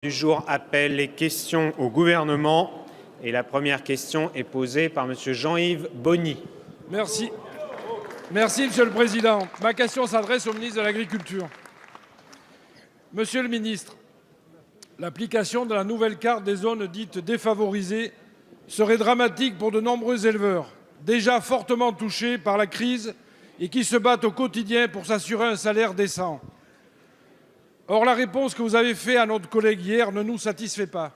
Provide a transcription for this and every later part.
Du jour appelle les questions au gouvernement. Et la première question est posée par Monsieur Jean-Yves Bony. Merci, Monsieur le Président. Ma question s'adresse au ministre de l'Agriculture. Monsieur le ministre, l'application de la nouvelle carte des zones dites défavorisées serait dramatique pour de nombreux éleveurs, déjà fortement touchés par la crise et qui se battent au quotidien pour s'assurer un salaire décent. Or, la réponse que vous avez faite à notre collègue hier ne nous satisfait pas.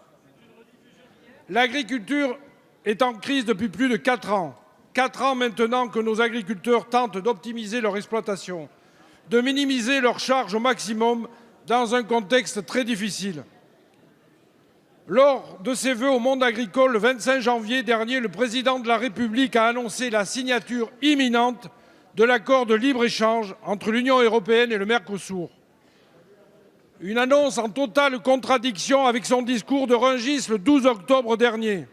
L'agriculture est en crise depuis plus de 4 ans. 4 ans maintenant que nos agriculteurs tentent d'optimiser leur exploitation, de minimiser leurs charges au maximum dans un contexte très difficile. Lors de ses vœux au monde agricole le 25 janvier dernier, le président de la République a annoncé la signature imminente de l'accord de libre-échange entre l'Union européenne et le Mercosur. Une annonce en totale contradiction avec son discours de Rungis le 12 octobre dernier,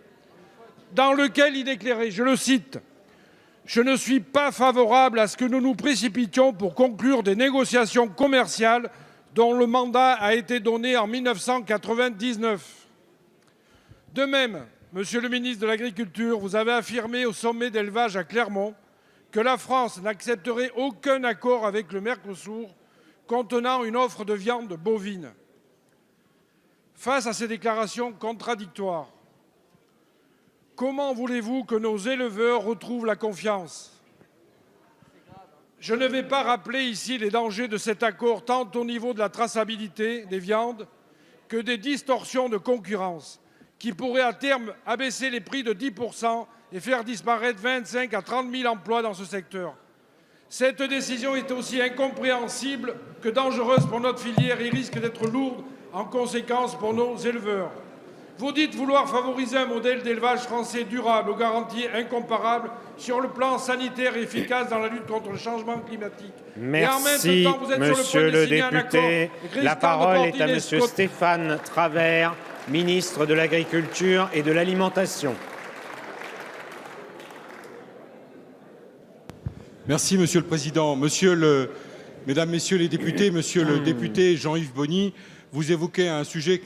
dans lequel il déclarait, je le cite, « Je ne suis pas favorable à ce que nous nous précipitions pour conclure des négociations commerciales dont le mandat a été donné en 1999. » De même, Monsieur le ministre de l'Agriculture, vous avez affirmé au sommet d'élevage à Clermont que la France n'accepterait aucun accord avec le Mercosur contenant une offre de viande bovine. Face à ces déclarations contradictoires, comment voulez-vous que nos éleveurs retrouvent la confiance? Je ne vais pas rappeler ici les dangers de cet accord, tant au niveau de la traçabilité des viandes que des distorsions de concurrence qui pourraient à terme abaisser les prix de 10% et faire disparaître 25 à 30 000 emplois dans ce secteur. Cette décision est aussi incompréhensible que dangereuse pour notre filière et risque d'être lourde en conséquence pour nos éleveurs. Vous dites vouloir favoriser un modèle d'élevage français durable, aux garanties incomparables sur le plan sanitaire et efficace dans la lutte contre le changement climatique. Merci, Monsieur le député. La parole est à Monsieur Stéphane Travert, ministre de l'Agriculture et de l'Alimentation. Merci, Monsieur le Président. Mesdames, Messieurs les députés, Monsieur le député Jean-Yves Bony, vous évoquez un sujet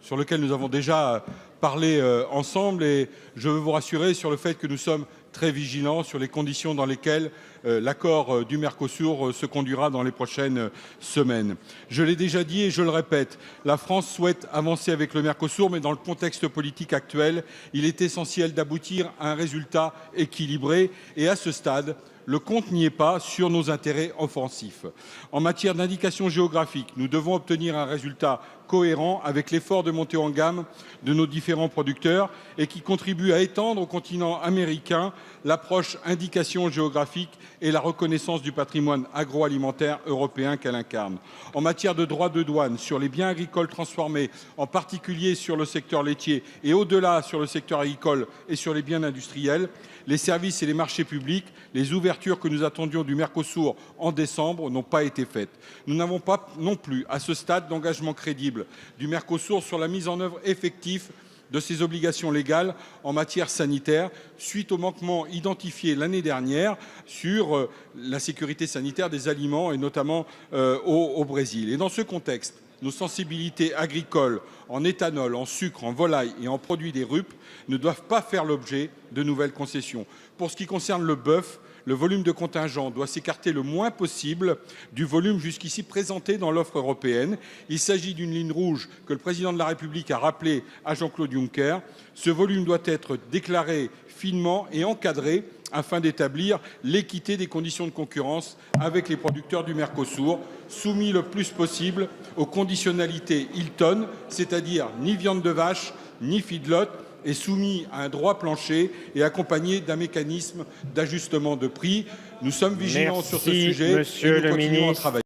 sur lequel nous avons déjà parlé ensemble et je veux vous rassurer sur le fait que nous sommes très vigilants sur les conditions dans lesquelles l'accord du Mercosur se conduira dans les prochaines semaines. Je l'ai déjà dit et je le répète, la France souhaite avancer avec le Mercosur, mais dans le contexte politique actuel, il est essentiel d'aboutir à un résultat équilibré et à ce stade, le compte n'y est pas sur nos intérêts offensifs. En matière d'indication géographique, nous devons obtenir un résultat cohérent avec l'effort de montée en gamme de nos différents producteurs et qui contribue à étendre au continent américain l'approche indication géographique et la reconnaissance du patrimoine agroalimentaire européen qu'elle incarne. En matière de droits de douane sur les biens agricoles transformés, en particulier sur le secteur laitier et au-delà sur le secteur agricole et sur les biens industriels, les services et les marchés publics, les ouvertures que nous attendions du Mercosur en décembre n'ont pas été faites. Nous n'avons pas non plus, à ce stade, d'engagement crédible du Mercosur sur la mise en œuvre effective de ses obligations légales en matière sanitaire, suite aux manquements identifiés l'année dernière sur la sécurité sanitaire des aliments et notamment au Brésil. Et dans ce contexte, nos sensibilités agricoles en éthanol, en sucre, en volaille et en produits des RUP ne doivent pas faire l'objet de nouvelles concessions. Pour ce qui concerne le bœuf, le volume de contingent doit s'écarter le moins possible du volume jusqu'ici présenté dans l'offre européenne. Il s'agit d'une ligne rouge que le président de la République a rappelée à Jean-Claude Juncker. Ce volume doit être déclaré finement et encadré afin d'établir l'équité des conditions de concurrence avec les producteurs du Mercosur, soumis le plus possible aux conditionnalités Hilton, c'est-à-dire ni viande de vache, ni feedlot, et soumis à un droit plancher et accompagné d'un mécanisme d'ajustement de prix. Nous sommes vigilants sur ce sujet et nous continuons à travailler.